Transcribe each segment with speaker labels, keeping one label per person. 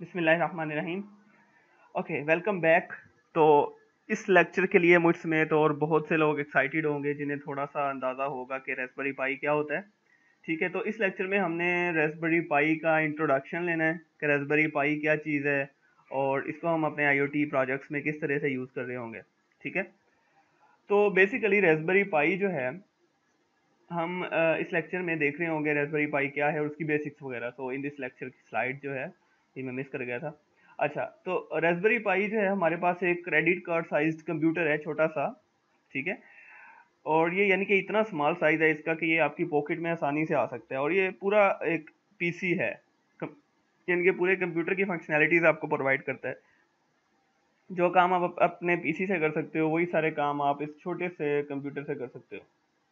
Speaker 1: बिस्मिल्लाहिर्रहमानिर्रहीम। Okay, welcome back. तो इस लेक्चर के लिए मुझ समेत और बहुत से लोग एक्साइटेड होंगे जिन्हें थोड़ा सा अंदाज़ा होगा कि रेस्पबेरी पाई क्या होता है। ठीक है, तो इस लेक्चर में हमने रेस्पबेरी पाई का इंट्रोडक्शन लेना है कि रेस्पबेरी पाई क्या चीज़ है और इसको हम अपने आईओटी प्रोजेक्ट्स में किस तरह से यूज़ कर रहे होंगे। ठीक है, तो बेसिकली रेस्पबेरी पाई जो है हम इस लेक्चर में देख रहे होंगे रेस्पबेरी पाई क्या है और उसकी बेसिक्स वगैरह। तो इन दिस लेक्चर की स्लाइड जो है ये मैं मिस कर गया था। अच्छा, तो रेस्पबेरी पाई जो है हमारे पास एक क्रेडिट कार्ड साइज्ड कंप्यूटर है, छोटा सा। ठीक है, और ये यानी कि इतना स्मॉल साइज है इसका कि ये आपकी पॉकेट में आसानी से आ सकता है और ये पूरा एक पीसी है। यानी कि पूरे कंप्यूटर की फंक्शनैलिटीज आपको प्रोवाइड करता है। जो काम आप अपने पीसी से कर सकते हो वही सारे काम आप इस छोटे से कंप्यूटर से कर सकते हो।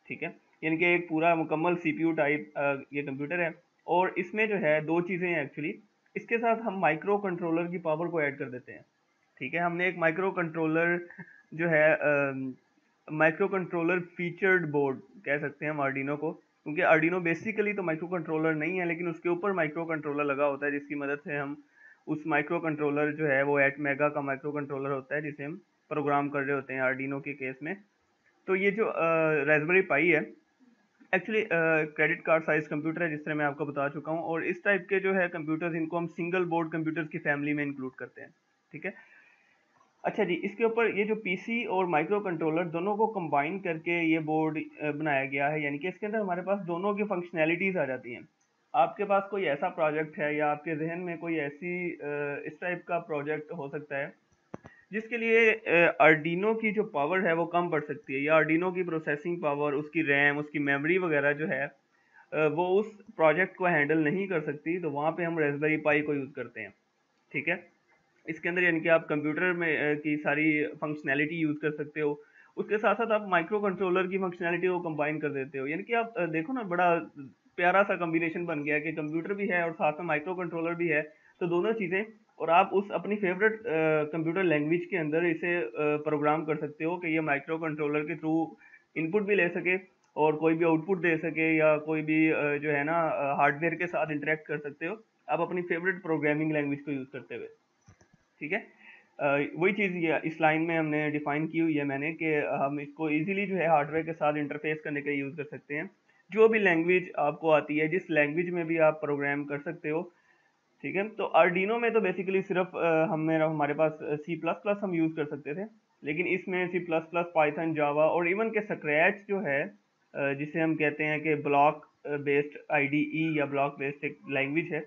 Speaker 1: ठीक है, यानी कि एक पूरा मुकम्मल सीपीयू टाइप ये कंप्यूटर है। और इसमें जो है दो चीज़ें हैं एक्चुअली। इसके साथ हम माइक्रो कंट्रोलर की पावर को ऐड कर देते हैं। ठीक है, हमने एक माइक्रो कंट्रोलर जो है माइक्रो कंट्रोलर फीचर्ड बोर्ड कह सकते हैं हम आर्डिनो को, क्योंकि आर्डिनो बेसिकली तो माइक्रो कंट्रोलर नहीं है लेकिन उसके ऊपर माइक्रो कंट्रोलर लगा होता है जिसकी मदद से हम उस माइक्रो कंट्रोलर जो है वो 8 मेगा का माइक्रो कंट्रोलर होता है जिसे हम प्रोग्राम कर रहे होते हैं आर्डिनो के केस में। तो ये जो रेस्पबेरी पाई है actually credit card size computer है, जिस तरह मैं आपको बता चुका हूँ। और इस टाइप के जो है कंप्यूटर्स इनको हम सिंगल बोर्ड कंप्यूटर्स की फैमिली में इंक्लूड करते हैं। ठीक है, अच्छा जी, इसके ऊपर ये जो पीसी और माइक्रो कंट्रोलर दोनों को कंबाइन करके ये बोर्ड बनाया गया है, यानी कि इसके अंदर हमारे पास दोनों की फंक्शनैलिटीज आ जाती हैं। आपके पास कोई ऐसा प्रोजेक्ट है या आपके जहन में कोई ऐसी इस टाइप का प्रोजेक्ट हो सकता है जिसके लिए आर्डिनो की जो पावर है वो कम पड़ सकती है, या आर्डिनो की प्रोसेसिंग पावर, उसकी रैम, उसकी मेमोरी वगैरह जो है वो उस प्रोजेक्ट को हैंडल नहीं कर सकती, तो वहाँ पे हम रेस्पबेरी पाई को यूज़ करते हैं। ठीक है, इसके अंदर यानी कि आप कंप्यूटर में की सारी फंक्शनैलिटी यूज़ कर सकते हो। उसके साथ साथ आप माइक्रो कंट्रोलर की फंक्शनैलिटी को कंबाइन कर देते हो, यानी कि आप देखो ना, बड़ा प्यारा सा कॉम्बिनेशन बन गया कि कंप्यूटर भी है और साथ में माइक्रो कंट्रोलर भी है। तो दोनों चीज़ें, और आप उस अपनी फेवरेट कंप्यूटर लैंग्वेज के अंदर इसे प्रोग्राम कर सकते हो कि ये माइक्रो कंट्रोलर के थ्रू इनपुट भी ले सके और कोई भी आउटपुट दे सके, या कोई भी जो है ना हार्डवेयर के साथ इंटरेक्ट कर सकते हो आप अपनी फेवरेट प्रोग्रामिंग लैंग्वेज को यूज़ करते हुए। ठीक है, वही चीज़ ये इस लाइन में हमने डिफाइन की हुई है मैंने कि हम इसको इजीली जो है हार्डवेयर के साथ इंटरफेस करने के लिए यूज़ कर सकते हैं। जो भी लैंग्वेज आपको आती है, जिस लैंग्वेज में भी आप प्रोग्राम कर सकते हो। ठीक है, तो आर्डिनो में तो बेसिकली सिर्फ हमारे पास सी प्लस प्लस हम यूज़ कर सकते थे, लेकिन इसमें सी प्लस प्लस, पाइथन, जावा और इवन के स्क्रैच जो है जिसे हम कहते हैं कि ब्लॉक बेस्ड आईडीई या ब्लॉक बेस्ड एक लैंग्वेज है।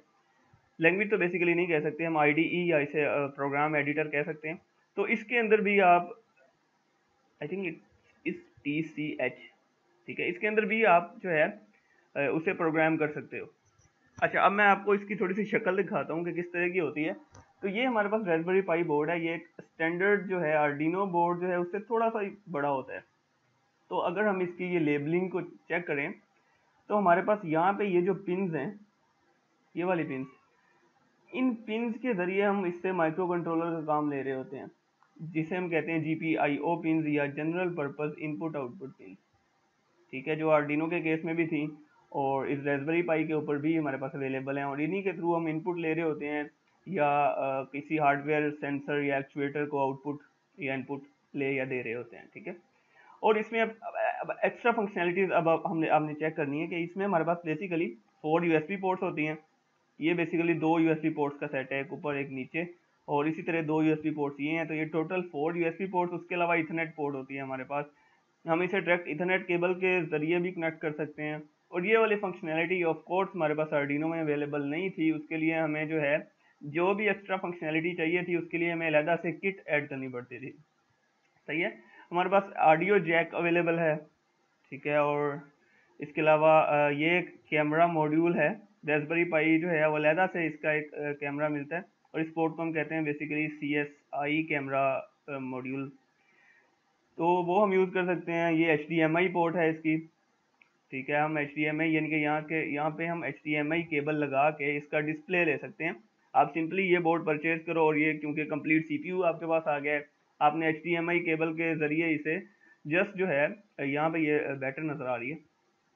Speaker 1: लैंग्वेज तो बेसिकली नहीं कह सकते हम, आईडीई या इसे प्रोग्राम एडिटर कह सकते हैं। तो इसके अंदर भी आप, आई थिंक इस टी सी एच, ठीक है, इसके अंदर भी आप जो है उसे प्रोग्राम कर सकते हो। अच्छा, अब मैं आपको इसकी थोड़ी सी शक्ल दिखाता हूँ कि किस तरह की होती है। तो ये हमारे पास रेस्पबेरी पाई बोर्ड है। ये एक स्टैंडर्ड जो है आर्डिनो बोर्ड जो है उससे थोड़ा सा ही बड़ा होता है। तो अगर हम इसकी ये लेबलिंग को चेक करें तो हमारे पास यहाँ पे ये जो पिन्स हैं, ये वाली पिन्स, इन पिन्स के जरिए हम इससे माइक्रो कंट्रोलर का काम ले रहे होते हैं, जिसे हम कहते हैं जीपीआईओ पिन्स या general purpose input output pins. ठीक है, जो आर्डिनो के केस में भी थी और इस रेस्पबेरी पाई के ऊपर भी हमारे पास अवेलेबल हैं, और इन्हीं के थ्रू हम इनपुट ले रहे होते हैं या किसी हार्डवेयर सेंसर या एक्चुएटर को आउटपुट या इनपुट ले या दे रहे होते हैं। ठीक है, और इसमें अब एक्स्ट्रा फंक्शनैलिटीज अब आपने चेक करनी है कि इसमें हमारे पास बेसिकली 4 यूएसबी पोर्ट्स होती हैं। ये बेसिकली 2 यूएसबी पोर्ट्स का सेट है, एक ऊपर एक नीचे, और इसी तरह 2 यूएसबी पोर्ट्स ये हैं, तो ये टोटल 4 यूएसबी पोर्ट्स। उसके अलावा इथरनेट पोर्ट होती है हमारे पास, हम इसे डायरेक्ट इथरनेट केबल के जरिए भी कनेक्ट कर सकते हैं। और ये वाली फंक्शनैलिटी ऑफ कोर्स हमारे पास आर्डिनो में अवेलेबल नहीं थी, उसके लिए हमें जो है जो भी एक्स्ट्रा फंक्शनैलिटी चाहिए थी उसके लिए हमें अलहदा से किट ऐड करनी पड़ती थी। सही है, हमारे पास ऑडियो जैक अवेलेबल है। ठीक है, और इसके अलावा ये एक कैमरा मॉड्यूल है। रेस्पबेरी पाई जो है वो अलहदा से इसका एक कैमरा मिलता है, और इस पोर्ट को हम कहते हैं बेसिकली CSI कैमरा मॉड्यूल। तो वो हम यूज़ कर सकते हैं। ये HDMI पोर्ट है इसकी। ठीक है, हम HDMI यानी कि यहाँ पे हम HDMI केबल लगा के इसका डिस्प्ले ले सकते हैं। आप सिंपली ये बोर्ड परचेज करो और ये क्योंकि कंप्लीट CPU आपके पास आ गया है, आपने HDMI केबल के ज़रिए इसे जस्ट जो है, यहाँ पे ये बैटर नज़र आ रही है,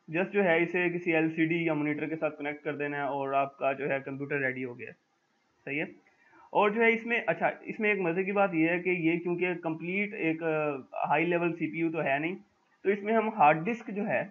Speaker 1: जस्ट जो है इसे किसी LCD या मॉनिटर के साथ कनेक्ट कर देना है और आपका जो है कंप्यूटर रेडी हो गया है। सही है, और जो है इसमें अच्छा, इसमें एक मज़े की बात ये है कि ये क्योंकि कंप्लीट एक हाई लेवल सीपीयू तो है नहीं, तो इसमें हम हार्ड डिस्क जो है,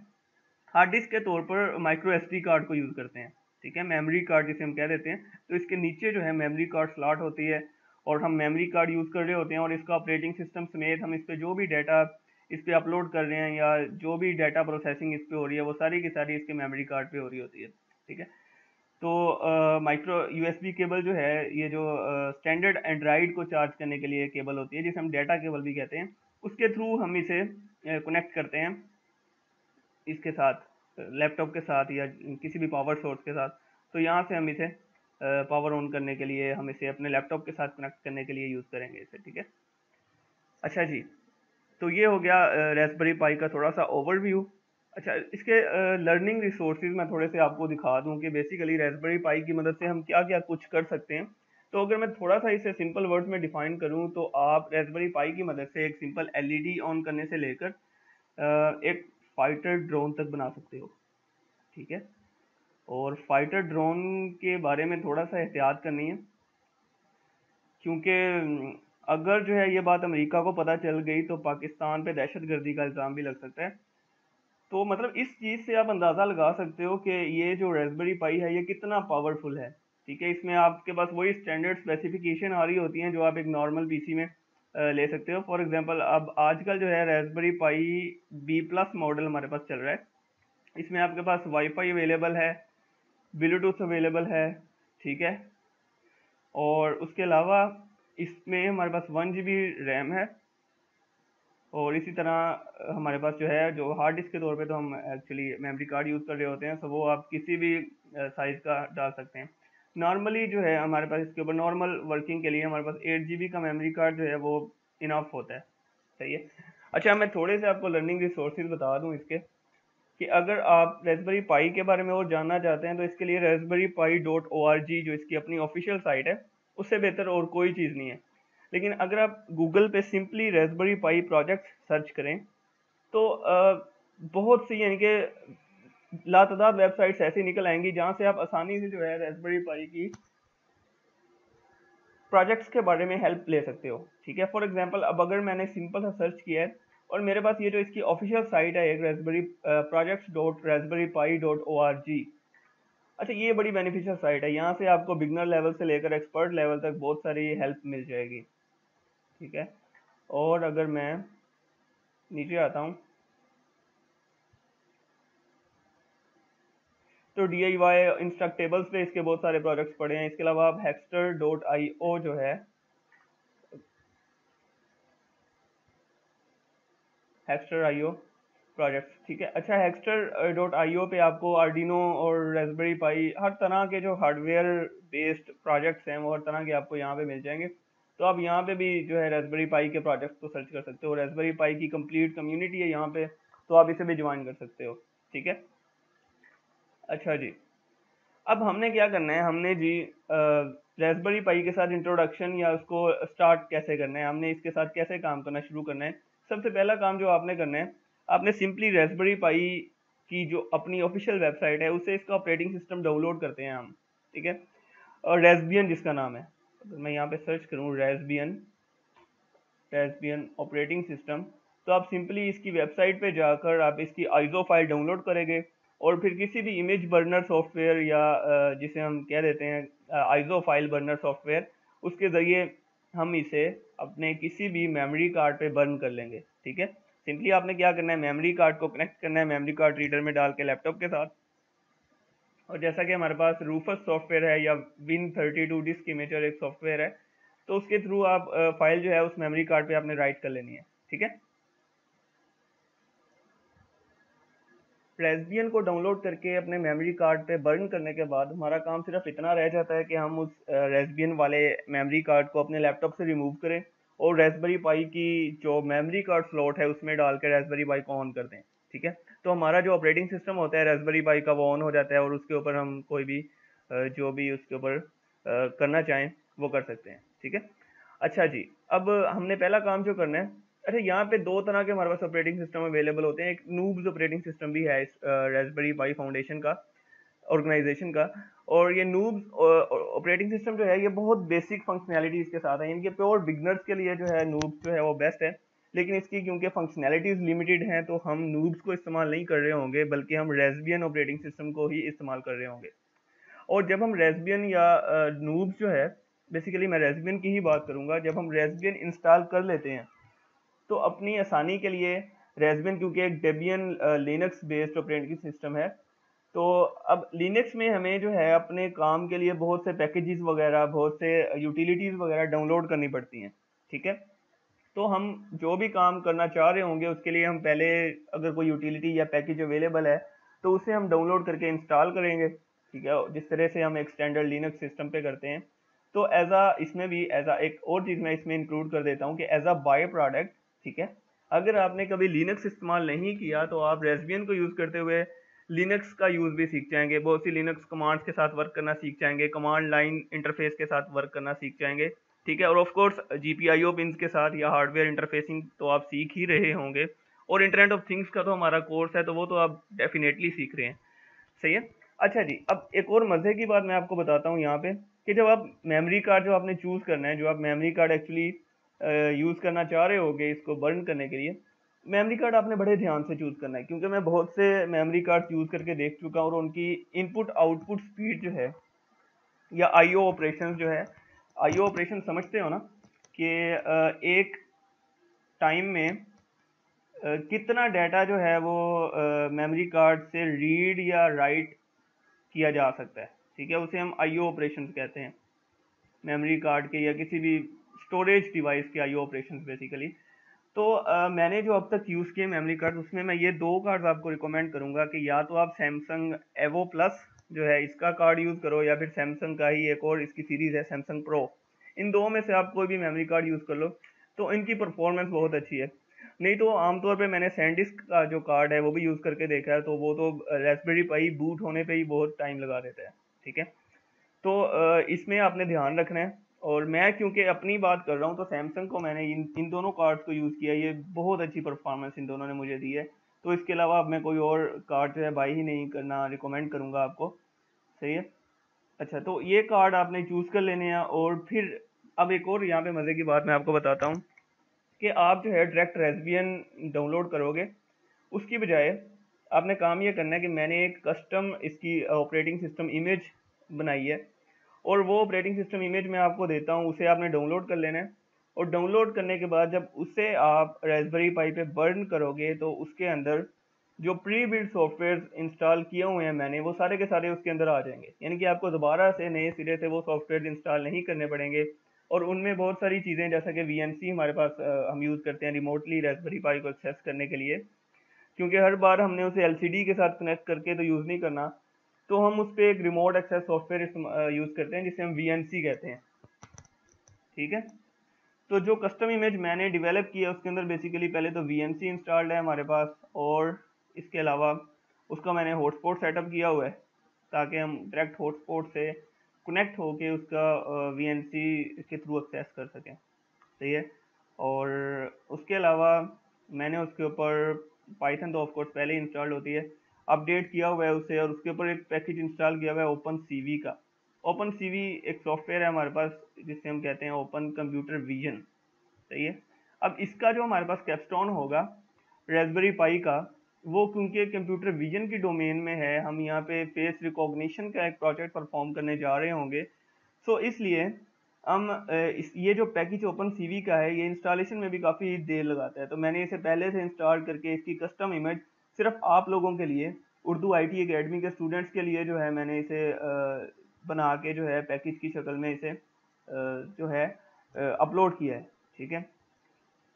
Speaker 1: हार्ड डिस्क के तौर पर माइक्रो एसडी कार्ड को यूज़ करते हैं। ठीक है, मेमोरी कार्ड जिसे हम कह देते हैं। तो इसके नीचे जो है मेमोरी कार्ड स्लॉट होती है, और हम मेमोरी कार्ड यूज़ कर रहे होते हैं, और इसका ऑपरेटिंग सिस्टम समेत हम इस पे जो भी डाटा इस पे अपलोड कर रहे हैं या जो भी डाटा प्रोसेसिंग इस पे हो रही है वो सारी की सारी इसके मेमोरी कार्ड पे हो रही होती है। ठीक है, तो माइक्रो यूएसबी केबल जो है, ये जो स्टैंडर्ड एंड्रॉइड को चार्ज करने के लिए केबल होती है जिसे हम डाटा केबल भी कहते हैं, उसके थ्रू हम इसे कनेक्ट करते हैं इसके साथ, लैपटॉप के साथ या किसी भी पावर सोर्स के साथ। तो यहाँ से हम इसे पावर ऑन करने के लिए हम इसे अपने लैपटॉप के साथ कनेक्ट करने के लिए यूज़ करेंगे इसे। ठीक है, अच्छा जी, तो ये हो गया रेस्पबेरी पाई का थोड़ा सा ओवरव्यू। अच्छा, इसके लर्निंग रिसोर्सेज मैं थोड़े से आपको दिखा दूं कि बेसिकली रेस्पबेरी पाई की मदद से हम क्या क्या कुछ कर सकते हैं। तो अगर मैं थोड़ा सा इसे सिंपल वर्ड्स में डिफाइन करूं तो आप रेस्पबेरी पाई की मदद से एक सिंपल एलईडी ऑन करने से लेकर एक फाइटर ड्रोन तक बना सकते हो। ठीक है, और फाइटर ड्रोन के बारे में थोड़ा सा एहतियात करनी है, क्योंकि अगर जो है ये बात अमेरिका को पता चल गई तो पाकिस्तान पे दहशतगर्दी का इल्ज़ाम भी लग सकता है। तो मतलब इस चीज़ से आप अंदाज़ा लगा सकते हो कि ये जो रेस्पबेरी पाई है ये कितना पावरफुल है। ठीक है, इसमें आपके पास वही स्टैंडर्ड स्पेसिफिकेशन आ रही होती हैं जो आप एक नॉर्मल पीसी में ले सकते हो। फॉर एग्जांपल अब आजकल जो है रेस्पबेरी पाई बी प्लस मॉडल हमारे पास चल रहा है। इसमें आपके पास वाईफाई अवेलेबल है, ब्लूटूथ अवेलेबल है। ठीक है, और उसके अलावा इसमें हमारे पास 1 GB रैम है, और इसी तरह हमारे पास जो है जो हार्ड डिस्क के तौर पे तो हम एक्चुअली मेमोरी कार्ड यूज़ कर रहे होते हैं, तो वो आप किसी भी साइज़ का डाल सकते हैं। नॉर्मली जो है हमारे पास इसके ऊपर नॉर्मल वर्किंग के लिए हमारे पास 8 GB का मेमोरी कार्ड जो है वो इनफ होता है। सही है। अच्छा, मैं थोड़े से आपको लर्निंग रिसोर्सेज बता दूं इसके, कि अगर आप रेस्पबेरी पाई के बारे में और जानना चाहते हैं तो इसके लिए raspberrypi.org जो इसकी अपनी ऑफिशियल साइट है, उससे बेहतर और कोई चीज़ नहीं है। लेकिन अगर आप गूगल पे सिंपली रेस्पबेरी पाई प्रोजेक्ट सर्च करें तो बहुत सी यानी कि लातादाद वेबसाइट्स ऐसी निकल आएंगी जहां से आप आसानी से जो है रेस्पबेरी पाई की प्रोजेक्ट्स के बारे में हेल्प ले सकते हो। ठीक है, फॉर एग्जांपल अब अगर मैंने सिंपल सा सर्च किया है और मेरे पास ये जो इसकी ऑफिशियल साइट है एक रेस्पबेरी projects.raspberrypi.org। अच्छा, ये बड़ी बेनिफिशियल साइट है, यहाँ से आपको बिगनर लेवल से लेकर एक्सपर्ट लेवल तक बहुत सारी हेल्प मिल जाएगी। ठीक है, और अगर मैं नीचे आता हूँ तो DIY इंस्ट्रक्टेबल्स पे इसके बहुत सारे प्रोजेक्ट्स पड़े हैं। इसके अलावा आप hexter.io जो है, hexter.io प्रोजेक्ट्स। ठीक है, अच्छा hexter.io पे आपको आर्डिनो और रेस्पबेरी पाई हर तरह के जो हार्डवेयर बेस्ड प्रोजेक्ट्स हैं वो हर तरह के आपको यहाँ पे मिल जाएंगे। तो आप यहाँ पे भी जो है रेस्पबेरी पाई के प्रोजेक्ट्स को सर्च कर सकते हो। रेस्पबेरी पाई की कंप्लीट कम्युनिटी है यहाँ पे, तो आप इसे भी ज्वाइन कर सकते हो। ठीक है, अच्छा जी, अब हमने क्या करना है, हमने जी रेस्पबेरी पाई के साथ इंट्रोडक्शन या उसको स्टार्ट कैसे करना है, हमने इसके साथ कैसे काम करना शुरू करना है। सबसे पहला काम जो आपने करना है, आपने सिंपली रेस्पबेरी पाई की जो अपनी ऑफिशियल वेबसाइट है उससे इसका ऑपरेटिंग सिस्टम डाउनलोड करते हैं हम। ठीक है, और रेस्बियन जिसका नाम है, अगर मैं यहाँ पे सर्च करूँ रेस्बियन, रेस्बियन ऑपरेटिंग सिस्टम, तो आप सिंपली इसकी वेबसाइट पे जाकर आप इसकी आइजो फाइल डाउनलोड करेंगे, और फिर किसी भी इमेज बर्नर सॉफ्टवेयर या जिसे हम कह देते हैं आइजो फाइल बर्नर सॉफ्टवेयर, उसके ज़रिए हम इसे अपने किसी भी मेमोरी कार्ड पे बर्न कर लेंगे। ठीक है, सिंपली आपने क्या करना है, मेमोरी कार्ड को कनेक्ट करना है मेमोरी कार्ड रीडर में डाल के लैपटॉप के साथ, और जैसा कि हमारे पास रूफस सॉफ्टवेयर है या Win32 डिस्क इमेजर एक सॉफ्टवेयर है, तो उसके थ्रू आप फाइल जो है उस मेमोरी कार्ड पे आपने राइट कर लेनी है। ठीक है, रेस्बियन को डाउनलोड करके अपने मेमोरी कार्ड पे बर्न करने के बाद हमारा काम सिर्फ इतना रह जाता है कि हम उस रेस्बियन वाले मेमोरी कार्ड को अपने लैपटॉप से रिमूव करें और रेस्पबेरी पाई की जो मेमोरी कार्ड स्लॉट है उसमें डाल के रेस्पबेरी पाई को ऑन कर दें। ठीक है, तो हमारा जो ऑपरेटिंग सिस्टम होता है रेस्पबेरी पाई का वो ऑन हो जाता है, और उसके ऊपर हम कोई भी जो भी उसके ऊपर करना चाहें वो कर सकते हैं। ठीक है, अच्छा जी, अब हमने पहला काम जो करना है, अच्छा यहाँ पे दो तरह के हमारे पास ऑपरेटिंग सिस्टम अवेलेबल होते हैं। एक नूब्स ऑपरेटिंग सिस्टम भी है इस रेस्पबेरी पाई फाउंडेशन का, ऑर्गेनाइजेशन का। और ये नूब्स ऑपरेटिंग सिस्टम जो है ये बहुत बेसिक फंक्शनैलिटीज़ के साथ है, इनके प्योर बिगनर्स के लिए जो है नूब्स जो है वो बेस्ट है। लेकिन इसकी क्योंकि फंक्शनैलिटीज़ लिमिटेड हैं तो हम नूब्स को इस्तेमाल नहीं कर रहे होंगे, बल्कि हम रेस्बियन ऑपरेटिंग सिस्टम को ही इस्तेमाल कर रहे होंगे। और जब हम रेस्बियन या नूब्स जो है, बेसिकली मैं रेस्बियन की ही बात करूंगा, जब हम रेस्बियन इंस्टॉल कर लेते हैं तो अपनी आसानी के लिए रेस्बियन क्योंकि एक Debian Linux based operating system है, तो अब लिनक्स में हमें जो है अपने काम के लिए बहुत से पैकेजेस वगैरह, बहुत से यूटिलिटीज़ वगैरह डाउनलोड करनी पड़ती हैं। ठीक है, तो हम जो भी काम करना चाह रहे होंगे उसके लिए हम पहले अगर कोई यूटिलिटी या पैकेज अवेलेबल है तो उसे हम डाउनलोड करके इंस्टॉल करेंगे। ठीक है, जिस तरह से हम एक स्टैंडर्ड लिनक्स सिस्टम पे करते हैं। तो एज आ इसमें भी एज आ एक और चीज़ मैं इसमें इंक्लूड कर देता हूँ कि एज अ बाय प्रोडक्ट, ठीक है, अगर आपने कभी लिनक्स इस्तेमाल नहीं किया तो आप रेस्बियन को यूज़ करते हुए लिनक्स का यूज़ भी सीख जाएंगे, बहुत सी लिनक्स कमांड्स के साथ वर्क करना सीख जाएंगे, कमांड लाइन इंटरफेस के साथ वर्क करना सीख जाएंगे। ठीक है, और ऑफ कोर्स जीपीआईओ पिंस के साथ या हार्डवेयर इंटरफेसिंग तो आप सीख ही रहे होंगे, और इंटरनेट ऑफ थिंग्स का तो हमारा कोर्स है तो वो तो आप डेफिनेटली सीख रहे हैं। सही है। अच्छा जी, अब एक और मज़े की बात मैं आपको बताता हूँ यहाँ पे कि जब आप मेमोरी कार्ड जो आपने चूज़ करना है, जो आप मेमोरी कार्ड एक्चुअली यूज़ करना चाह रहे होगे इसको बर्न करने के लिए, मेमोरी कार्ड आपने बड़े ध्यान से चूज़ करना है, क्योंकि मैं बहुत से मेमोरी कार्ड यूज़ करके देख चुका हूँ और उनकी इनपुट आउटपुट स्पीड जो है या आईओ ऑपरेशन जो है, आईओ ऑपरेशन समझते हो ना कि एक टाइम में कितना डाटा जो है वो मेमोरी कार्ड से रीड या राइट किया जा सकता है। ठीक है, उसे हम आईओ ऑपरेशंस कहते हैं, मेमोरी कार्ड के या किसी भी स्टोरेज डिवाइस के आईओ ऑपरेशंस बेसिकली। तो मैंने जो अब तक यूज़ किए मेमोरी कार्ड, उसमें मैं ये दो कार्ड आपको रिकमेंड करूंगा कि या तो आप सैमसंग एवो प्लस जो है इसका कार्ड यूज़ करो, या फिर सैमसंग का ही एक और इसकी सीरीज़ है सैमसंग प्रो। इन दो में से आप कोई भी मेमोरी कार्ड यूज़ कर लो तो इनकी परफॉर्मेंस बहुत अच्छी है। नहीं तो आमतौर पे मैंने सैनडिस्क का जो कार्ड है वो भी यूज़ करके देखा है, तो वो तो रास्पबेरी पाई बूट होने पे ही बहुत टाइम लगा देता है। ठीक है, तो इसमें आपने ध्यान रखना है। और मैं क्योंकि अपनी बात कर रहा हूँ तो सैमसंग को मैंने इन दोनों कार्ड्स को यूज़ किया, ये बहुत अच्छी परफॉर्मेंस इन दोनों ने मुझे दी है। तो इसके अलावा अब मैं कोई और कार्ड जो है बाई ही नहीं करना रिकमेंड करूँगा आपको। सही है। अच्छा, तो ये कार्ड आपने चूज़ कर लेने हैं, और फिर अब एक और यहाँ पे मज़े की बात मैं आपको बताता हूँ कि आप जो है डायरेक्ट रेस्बियन डाउनलोड करोगे, उसकी बजाय आपने काम ये करना है कि मैंने एक कस्टम इसकी ऑपरेटिंग सिस्टम इमेज बनाई है, और वो ऑपरेटिंग सिस्टम इमेज मैं आपको देता हूँ, उसे आपने डाउनलोड कर लेना है। और डाउनलोड करने के बाद जब उसे आप रास्पबेरी पाई पे बर्न करोगे तो उसके अंदर जो प्री बिल्ड सॉफ्टवेयर इंस्टॉल किए हुए हैं मैंने, वो सारे के सारे उसके अंदर आ जाएंगे, यानी कि आपको दोबारा से नए सिरे से वो सॉफ्टवेयर इंस्टॉल नहीं करने पड़ेंगे। और उनमें बहुत सारी चीज़ें जैसा कि वीएनसी हमारे पास हम यूज़ करते हैं रिमोटली रास्पबेरी पाई को एक्सेस करने के लिए, क्योंकि हर बार हमने उसे एलसीडी के साथ कनेक्ट करके तो यूज़ नहीं करना, तो हम उस पर एक रिमोट एक्सेस सॉफ्टवेयर यूज़ करते हैं जिसे हम वीएनसी कहते हैं। ठीक है, तो जो कस्टम इमेज मैंने डेवलप किया उसके अंदर बेसिकली पहले तो वीएनसी इंस्टॉल्ड है हमारे पास, और इसके अलावा उसका मैंने हॉटस्पॉट सेटअप किया हुआ है ताकि हम डायरेक्ट हॉटस्पॉट से कनेक्ट होके उसका वीएनसी के थ्रू एक्सेस कर सकें। सही है। और उसके अलावा मैंने उसके ऊपर पाइथन तो ऑफ कोर्स पहले ही इंस्टॉल होती है, अपडेट किया हुआ है उसे, और उसके ऊपर एक पैकेज इंस्टॉल किया हुआ है ओपन सीवी का। ओपन सीवी एक सॉफ्टवेयर है हमारे पास जिसे हम कहते हैं ओपन कंप्यूटर विजन। सही है। अब इसका जो हमारे पास कैपस्टोन होगा रास्पबेरी पाई का, वो क्योंकि कंप्यूटर विजन की डोमेन में है, हम यहाँ पे फेस रिकॉग्निशन का एक प्रोजेक्ट परफॉर्म करने जा रहे होंगे, सो इसलिए हम ये जो पैकेज ओपन सीवी का है ये इंस्टॉलेशन में भी काफ़ी देर लगाता है, तो मैंने इसे पहले से इंस्टॉल करके इसकी कस्टम इमेज सिर्फ आप लोगों के लिए, उर्दू आईटी एकेडमी के स्टूडेंट्स के लिए जो है मैंने इसे बना के जो है पैकेज की शक्ल में इसे जो है अपलोड किया है। ठीक है,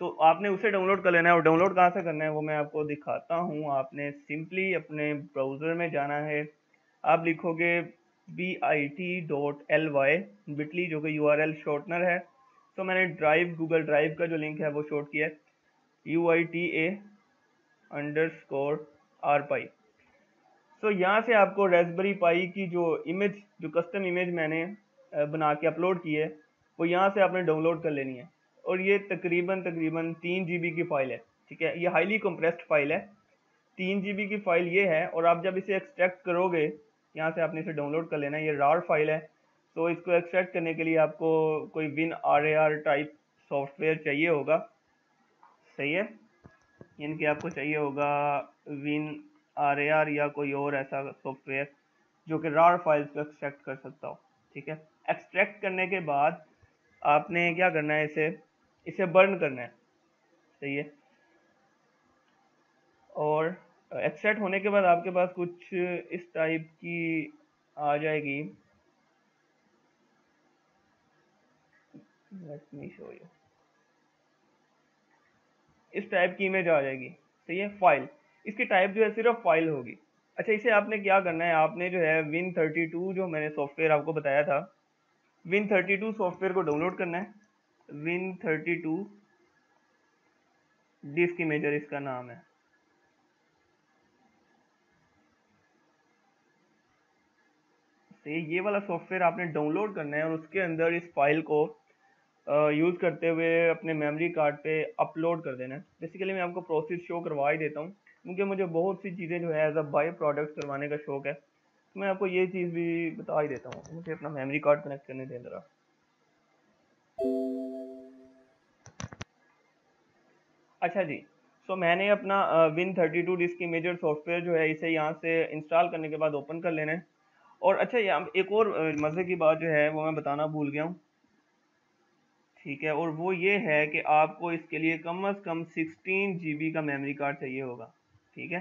Speaker 1: तो आपने उसे डाउनलोड कर लेना है, और डाउनलोड कहाँ से करना है वो मैं आपको दिखाता हूँ। आपने सिंपली अपने ब्राउज़र में जाना है, आप लिखोगे bit.ly बिटली जो कि URL शॉर्टनर है। तो मैंने ड्राइव गूगल ड्राइव का जो लिंक है वो शॉर्ट किया है UITA_RPy। तो यहाँ से आपको रास्पबेरी पाई की जो इमेज, जो कस्टम इमेज मैंने बना के अपलोड की है, वो यहाँ से आपने डाउनलोड कर लेनी है। और ये तकरीबन 3 GB की फ़ाइल है। ठीक है, ये हाईली कंप्रेस्ड फाइल है, 3 GB की फ़ाइल ये है। और आप जब इसे एक्सट्रैक्ट करोगे यहाँ से आपने इसे डाउनलोड कर लेना है। ये रार फाइल है, तो इसको एक्सट्रैक्ट करने के लिए आपको कोई विन RAR टाइप सॉफ्टवेयर चाहिए होगा। सही है, यानी कि आपको चाहिए होगा विन RAR या कोई और ऐसा सॉफ्टवेयर जो कि रार फाइल्स को एक्सट्रैक्ट कर सकता हो। ठीक है, एक्सट्रैक्ट करने के बाद आपने क्या करना है, इसे इसे बर्न करना है। सही है, और एक्सट्रैक्ट होने के बाद आपके पास कुछ इस टाइप की आ जाएगी। लेट मी शो यू, इस टाइप की इमेज आ जाएगी। सही है, फाइल, इसकी टाइप जो है सिर्फ फाइल होगी। अच्छा, इसे आपने क्या करना है, आपने जो है Win32 जो मैंने सॉफ्टवेयर आपको बताया था, Win32 सॉफ्टवेयर को डाउनलोड करना है। Win32 डिस्क इमेजर इसका नाम है। तो ये वाला सॉफ्टवेयर आपने डाउनलोड करना है और उसके अंदर इस फाइल को यूज़ करते हुए अपने मेमोरी कार्ड पे अपलोड कर देना है। बेसिकली मैं आपको प्रोसेस शो करवा ही देता हूँ, क्योंकि मुझे बहुत सी चीज़ें जो है एज अ बाई प्रोडक्ट करवाने का शौक है, तो मैं आपको ये चीज़ भी बता ही देता हूँ। मुझे अपना मेमोरी कार्ड कनेक्ट करने दें ज़रा। अच्छा जी, सो मैंने अपना Win32 डिस्क इमेजर सॉफ्टवेयर जो है इसे यहाँ से इंस्टॉल करने के बाद ओपन कर लेना है। और अच्छा, यहाँ एक और मज़े की बात जो है वो मैं बताना भूल गया हूँ। ठीक है, और वो ये है कि आपको इसके लिए कम से कम 16 GB का मेमोरी कार्ड चाहिए होगा। ठीक है,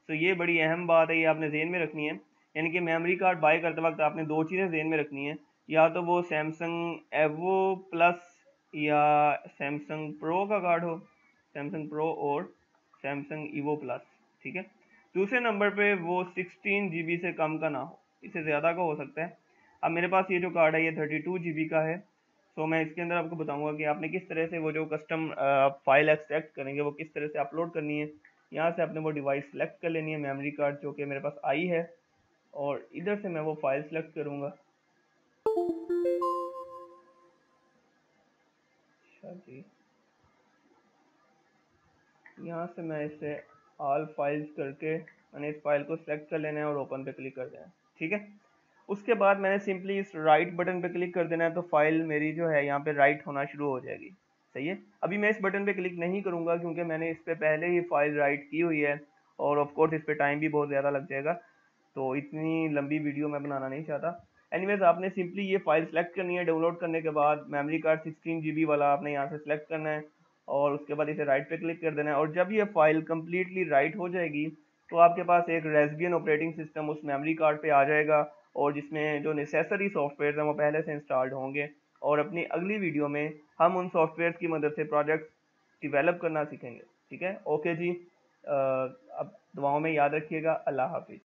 Speaker 1: तो ये बड़ी अहम बात है, ये आपने जहन में रखनी है। यानी कि मेमोरी कार्ड बाय करते वक्त आपने दो चीज़ें जहन में रखनी है, या तो वो सैमसंग एवो प्लस या सैमसंग प्रो का कार्ड हो, सैमसंग प्रो और सैमसंग ईवो प्लस। ठीक है, दूसरे नंबर पे वो 16 GB से कम का ना हो, इससे ज़्यादा का हो सकता है। अब मेरे पास ये जो कार्ड है ये 32 GB का है। तो मैं इसके अंदर आपको बताऊंगा कि आपने किस तरह से वो जो कस्टम फाइल एक्सट्रैक्ट करेंगे वो किस तरह से अपलोड करनी है। यहाँ से आपने वो डिवाइस सेलेक्ट कर लेनी है, मेमोरी कार्ड जो कि मेरे पास आई है, और इधर से मैं वो फाइल सेलेक्ट करूँगा। अच्छा जी, यहाँ से मैं इसे ऑल फाइल्स करके मैंने इस फाइल को सिलेक्ट कर लेना है और ओपन पे क्लिक कर देना है। ठीक है, उसके बाद मैंने सिंपली इस राइट बटन पे क्लिक कर देना है, तो फाइल मेरी जो है यहाँ पे राइट होना शुरू हो जाएगी। सही है, अभी मैं इस बटन पे क्लिक नहीं करूँगा क्योंकि मैंने इस पे पहले ही फाइल राइट की हुई है, और ऑफ कोर्स इस पे टाइम भी बहुत ज़्यादा लग जाएगा, तो इतनी लंबी वीडियो मैं बनाना नहीं चाहता। एनीवेज, आपने सिंपली ये फाइल सेलेक्ट करनी है। डाउनलोड करने के बाद मेमोरी कार्ड 16 GB वाला आपने यहाँ से सेलेक्ट करना है, और उसके बाद इसे राइट पे क्लिक कर देना है। और जब ये फाइल कम्प्लीटली राइट हो जाएगी तो आपके पास एक रेस्बियन ऑपरेटिंग सिस्टम उस मेमोरी कार्ड पे आ जाएगा, और जिसमें जो नेसेसरी सॉफ्टवेयर हैं वो पहले से इंस्टॉल्ड होंगे। और अपनी अगली वीडियो में हम उन सॉफ्टवेयर की मदद से प्रोजेक्ट डिवेलप करना सीखेंगे। ठीक है, ओके जी, अब दुआओं में याद रखिएगा। अल्लाह हाफिज़।